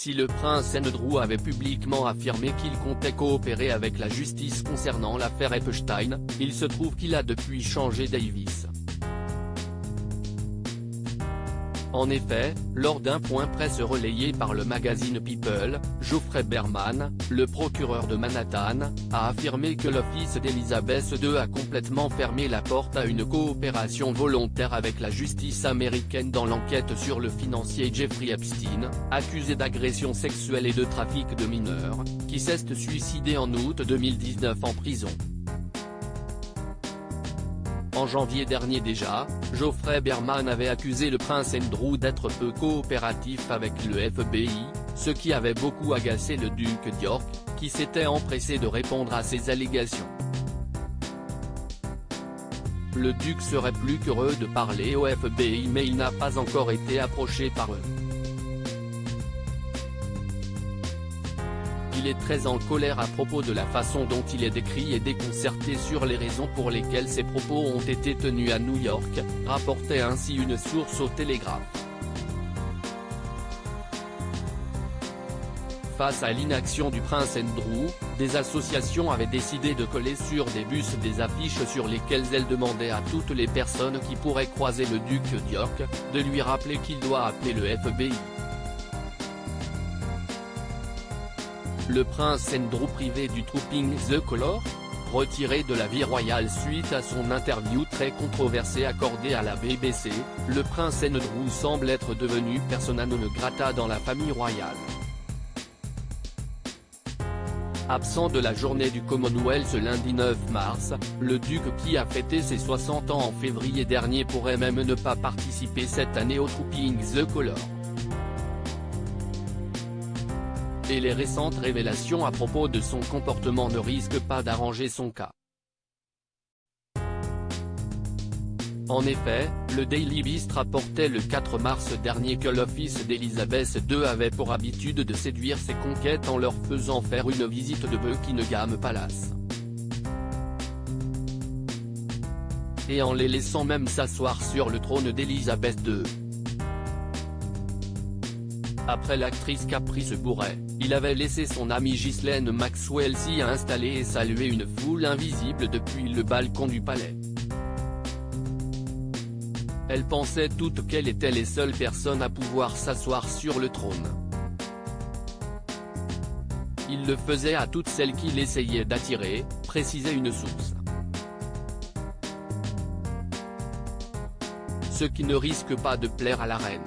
Si le prince Andrew avait publiquement affirmé qu'il comptait coopérer avec la justice concernant l'affaire Epstein, il se trouve qu'il a depuis changé d'avis. En effet, lors d'un point presse relayé par le magazine People, Geoffrey Berman, le procureur de Manhattan, a affirmé que l'office d'Elizabeth II a complètement fermé la porte à une coopération volontaire avec la justice américaine dans l'enquête sur le financier Jeffrey Epstein, accusé d'agression sexuelle et de trafic de mineurs, qui s'est suicidé en août 2019 en prison. En janvier dernier déjà, Geoffrey Berman avait accusé le prince Andrew d'être peu coopératif avec le FBI, ce qui avait beaucoup agacé le duc d'York, qui s'était empressé de répondre à ces allégations. Le duc serait plus qu'heureux de parler au FBI mais il n'a pas encore été approché par eux. Il est très en colère à propos de la façon dont il est décrit et déconcerté sur les raisons pour lesquelles ses propos ont été tenus à New York, rapportait ainsi une source au Télégraphe. Face à l'inaction du prince Andrew, des associations avaient décidé de coller sur des bus des affiches sur lesquelles elles demandaient à toutes les personnes qui pourraient croiser le duc d'York, de lui rappeler qu'il doit appeler le FBI. Le prince Andrew privé du Trooping The Color, retiré de la vie royale suite à son interview très controversée accordée à la BBC, le prince Andrew semble être devenu persona non grata dans la famille royale. Absent de la journée du Commonwealth lundi 9 mars, le duc qui a fêté ses 60 ans en février dernier pourrait même ne pas participer cette année au Trooping The Color. Et les récentes révélations à propos de son comportement ne risquent pas d'arranger son cas. En effet, le Daily Beast rapportait le 4 mars dernier que l'office d'Elizabeth II avait pour habitude de séduire ses conquêtes en leur faisant faire une visite de Buckingham Palace. Et en les laissant même s'asseoir sur le trône d'Elizabeth II. Après l'actrice Caprice Bourret, il avait laissé son amie Ghislaine Maxwell s'y installer et saluer une foule invisible depuis le balcon du palais. Elles pensaient toutes qu'elles étaient les seules personnes à pouvoir s'asseoir sur le trône. Il le faisait à toutes celles qu'il essayait d'attirer, précisait une source. Ce qui ne risque pas de plaire à la reine.